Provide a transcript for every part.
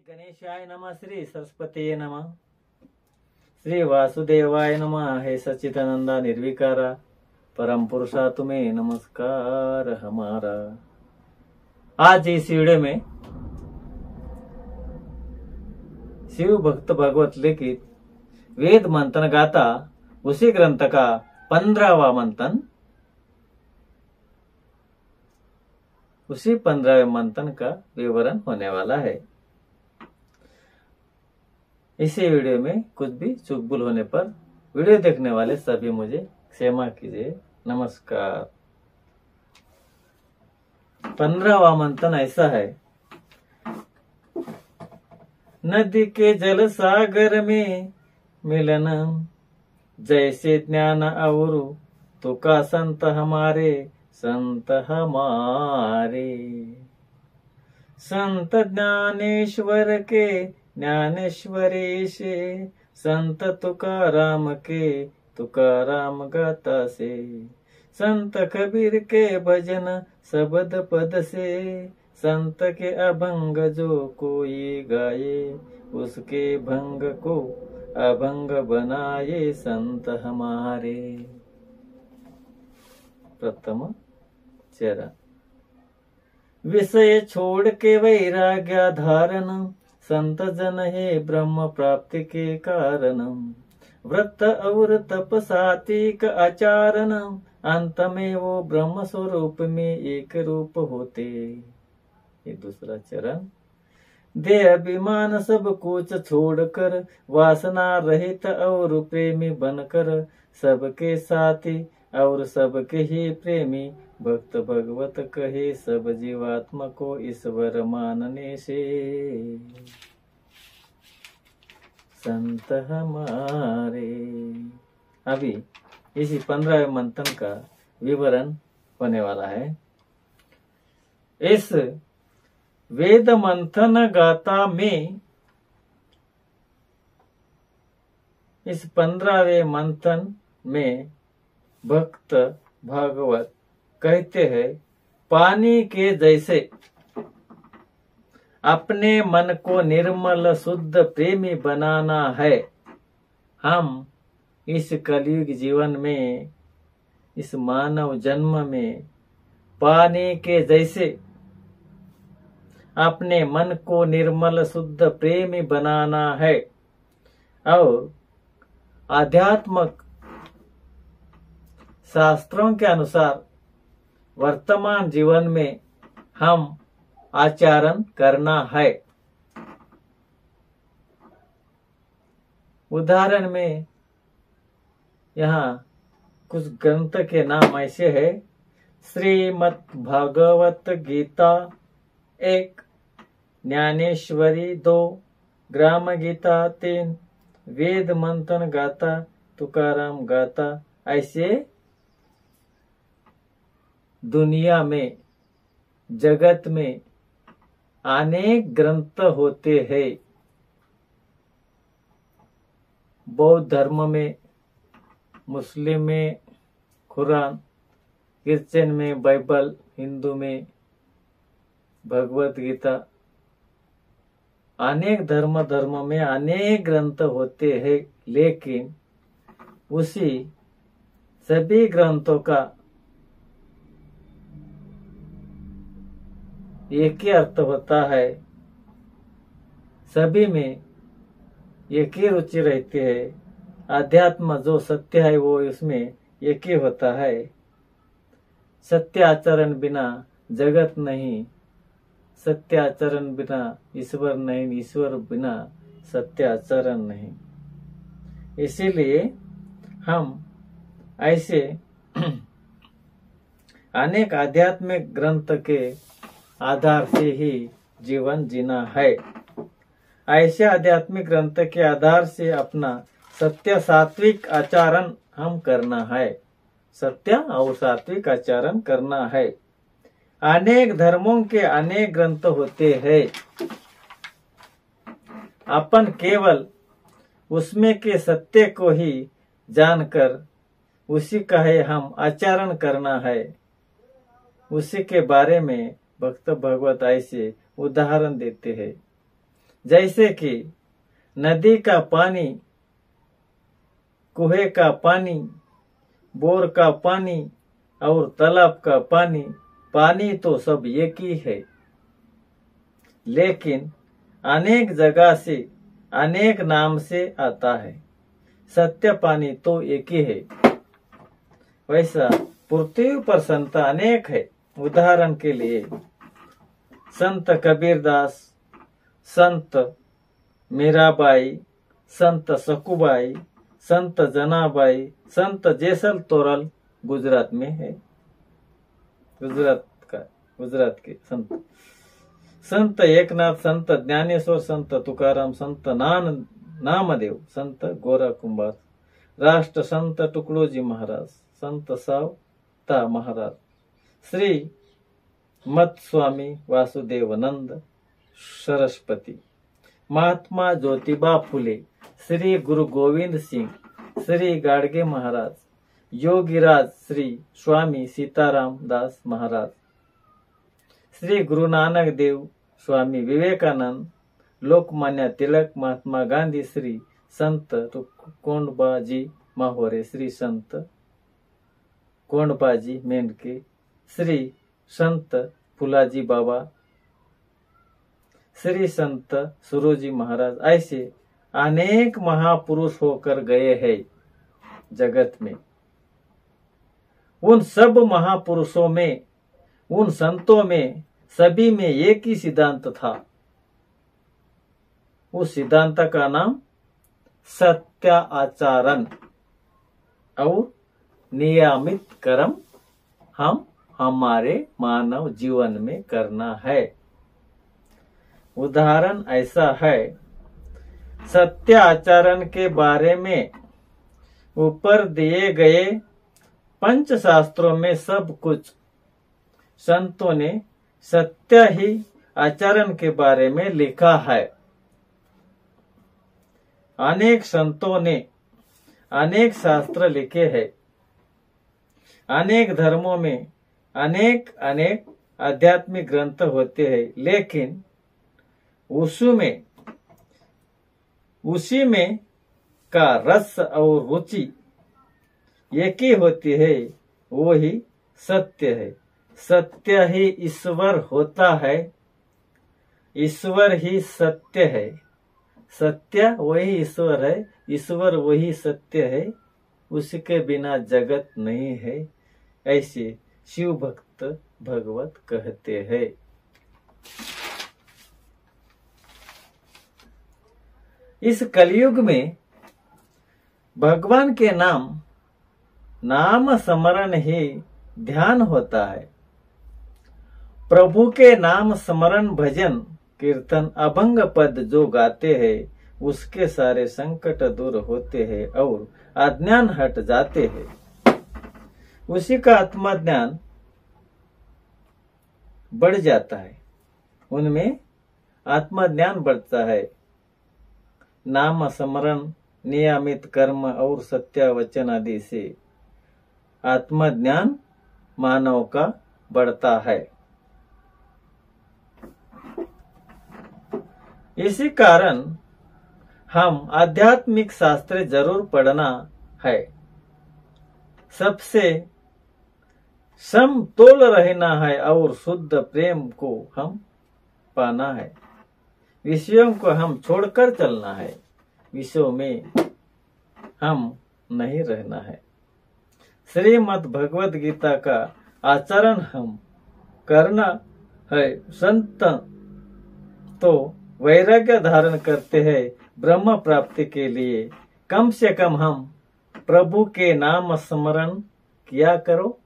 गणेशाय नमः। श्री सरस्वती नमः। श्री वासुदेवाय नमः। हे सच्चिदानंदा निर्विकारा परम पुरुषा तुम्हें नमस्कार हमारा। आज इस वीडियो में शिव भक्त भागवत लिखित वेद मंथन गाथा उसी ग्रंथ का 15वां मंथन, उसी 15वें मंथन का विवरण होने वाला है। इसी वीडियो में कुछ भी चूक भूल होने पर वीडियो देखने वाले सभी मुझे क्षमा कीजिए। नमस्कार। 15वां मंथन ऐसा है। नदी के जल सागर में मिलन, जैसे ज्ञान और तुका संत हमारे, संत हमारे। संत ज्ञानेश्वर के ज्ञानेश्वरी से, संत तुकाराम के तुकाराम गाता से, संत कबीर के भजन शब्द पद से, संत के अभंग जो कोई गाये, उसके भंग को अभंग बनाए संत हमारे। प्रथम चरण। विषय छोड़ के वैराग्य धारण, संत जन है ब्रह्म प्राप्ति के कारण। व्रत और तप सात्विक आचरण, अंत में वो ब्रह्म स्वरूप में एक रूप होते। ये दूसरा चरण। देह अभिमान सब कुछ छोड़कर, वासना रहित और प्रेमी बनकर, सबके साथी और सबके ही प्रेमी, भक्त भगवत कहे सब जीवात्मा को ईश्वर मानने से, संत हमारे। अभी इसी 15वें मंथन का विवरण होने वाला है। इस वेद मंथन गाथा में, इस 15वें मंथन में भक्त भागवत कहते हैं, पानी के जैसे अपने मन को निर्मल शुद्ध प्रेमी बनाना है। हम इस कलयुग जीवन में, इस मानव जन्म में पानी के जैसे अपने मन को निर्मल शुद्ध प्रेमी बनाना है और आध्यात्मक शास्त्रों के अनुसार वर्तमान जीवन में हम आचरण करना है। उदाहरण में यहाँ कुछ ग्रंथ के नाम ऐसे है। श्रीमद् भागवत गीता 1, ज्ञानेश्वरी 2, ग्राम गीता 3, वेद मंथन गाथा, तुकाराम गाथा। ऐसे दुनिया में, जगत में अनेक ग्रंथ होते हैं। बौद्ध धर्म में, मुस्लिम में कुरान, क्रिश्चियन में बाइबल, हिंदू में भगवत गीता। अनेक धर्म में अनेक ग्रंथ होते हैं, लेकिन उसी सभी ग्रंथों का एक ही अर्थ होता है। सभी में एक ही रुचि रहती है। अध्यात्म जो सत्य है वो इसमें एक ही होता है। सत्य आचरण बिना जगत नहीं, सत्य आचरण बिना ईश्वर नहीं, ईश्वर बिना सत्य आचरण नहीं। इसीलिए हम ऐसे अनेक आध्यात्मिक ग्रंथ के आधार से ही जीवन जीना है। ऐसे आध्यात्मिक ग्रंथ के आधार से अपना सत्य सात्विक आचरण हम करना है। सत्य और सात्विक आचरण करना है। अनेक धर्मों के अनेक ग्रंथ होते हैं। अपन केवल उसमें के सत्य को ही जानकर उसी का है हम आचरण करना है। उसी के बारे में भक्त भगवत ऐसे उदाहरण देते हैं। जैसे कि नदी का पानी, कुएं का पानी, बोर का पानी और तालाब का पानी, पानी तो सब एक ही है, लेकिन अनेक जगह से अनेक नाम से आता है। सत्य पानी तो एक ही है। वैसा पृथ्वी पर संत अनेक है। उदाहरण के लिए संत कबीरदास, संत मीराबाई, संत सकुबाई, संत जनाबाई, संत जेसल तोरल गुजरात में है। गुजरात के संत, संत एकनाथ, संत ज्ञानेश्वर, संत तुकाराम, संत नामदेव, संत गोरा कुंभार, राष्ट्र संत टुकड़ोजी महाराज, संत सावता महाराज, श्री मत स्वामी वासुदेवानंद सरस्वती, महात्मा ज्योतिबा फुले, श्री गुरु गोविंद सिंह, श्री गाडगे महाराज, योगीराज श्री स्वामी सीताराम दास महाराज, श्री गुरु नानक देव, स्वामी विवेकानंद, लोकमान्य तिलक, महात्मा गांधी, श्री संत कोंडबाजी माहोरे, श्री संत कोंडबाजी मेंढके, श्री संत फुलाजी बाबा, श्री संत सुरोजी महाराज, ऐसे अनेक महापुरुष होकर गए हैं जगत में। उन सब महापुरुषों में, उन संतों में, सभी में एक ही सिद्धांत था। उस सिद्धांत का नाम सत्य आचरण और नियमित कर्म हम हमारे मानव जीवन में करना है। उदाहरण ऐसा है, सत्य आचरण के बारे में ऊपर दिए गए पंच शास्त्रों में सब कुछ संतों ने सत्य ही आचरण के बारे में लिखा है। अनेक संतों ने अनेक शास्त्र लिखे हैं। अनेक धर्मों में अनेक अनेक आध्यात्मिक ग्रंथ होते हैं, लेकिन उसी में का रस और रुचि एक ही होती है, वो ही सत्य है। सत्य ही ईश्वर होता है, ईश्वर ही सत्य है। सत्य वही ईश्वर है, ईश्वर वही सत्य है, उसके बिना जगत नहीं है, ऐसे शिव भक्त भगवत कहते हैं। इस कलयुग में भगवान के नाम स्मरण ही ध्यान होता है। प्रभु के नाम स्मरण भजन कीर्तन अभंग पद जो गाते हैं, उसके सारे संकट दूर होते हैं और अज्ञान हट जाते हैं। उसी का आत्मज्ञान बढ़ जाता है, उनमें आत्मज्ञान बढ़ता है। नाम स्मरण, नियमित कर्म और सत्य वचन आदि से आत्मज्ञान मानव का बढ़ता है। इसी कारण हम आध्यात्मिक शास्त्र जरूर पढ़ना है। सबसे समतोल रहना है और शुद्ध प्रेम को हम पाना है। विषयों को हम छोड़कर चलना है, विषयों में हम नहीं रहना है। श्रीमद् भगवद गीता का आचरण हम करना है। संत तो वैराग्य धारण करते हैं ब्रह्म प्राप्ति के लिए। कम से कम हम प्रभु के नाम स्मरण किया करो।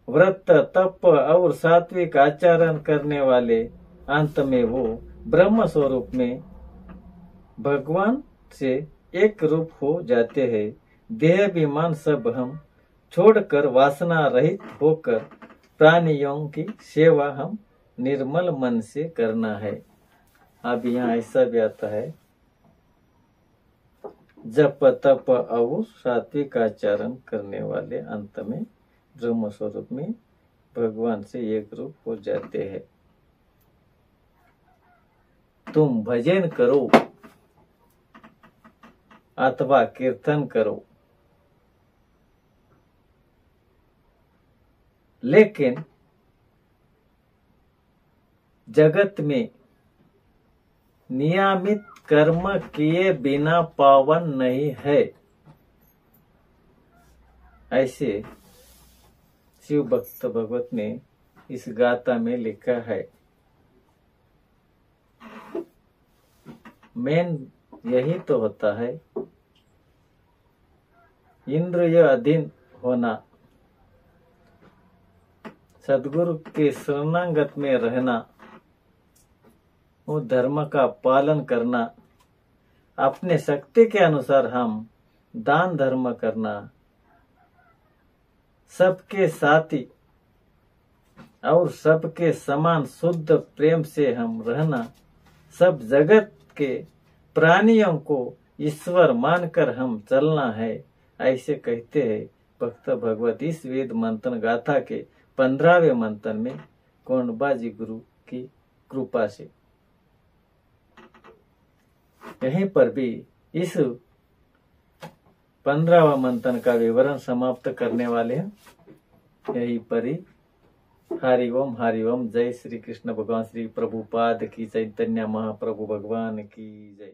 व्रत, तप और सात्विक आचरण करने वाले अंत में वो ब्रह्म स्वरूप में भगवान से एक रूप हो जाते हैं। देह अभिमान सब हम छोड़कर वासना रहित होकर प्राणियों की सेवा हम निर्मल मन से करना है। अब यहाँ ऐसा भी आता है, जप तप और सात्विक आचरण करने वाले अंत में ब्रह्म स्वरूप में भगवान से एक रूप हो जाते हैं। तुम भजन करो अथवा कीर्तन करो, लेकिन जगत में नियमित कर्म किए बिना पावन नहीं है। ऐसे शिव भक्त भगवत ने इस गाथा में लिखा है। मेन यही तो होता है, इंद्रिय अधीन होना, सदगुरु के शरणागत में रहना, वो धर्म का पालन करना, अपने शक्ति के अनुसार हम दान धर्म करना, सबके साथी और सबके समान शुद्ध प्रेम से हम रहना, सब जगत के प्राणियों को ईश्वर मानकर हम चलना है, ऐसे कहते हैं भक्त भगवत इस वेद मंथन गाथा के 15वें मंथन में कोंडबाजी गुरु की कृपा से। यहीं पर भी इस 15वां मंथन का विवरण समाप्त करने वाले हैं। यहीं पर ही हरि ओम। जय श्री कृष्ण भगवान श्री प्रभुपाद की, चैतन्य महाप्रभु भगवान की जय।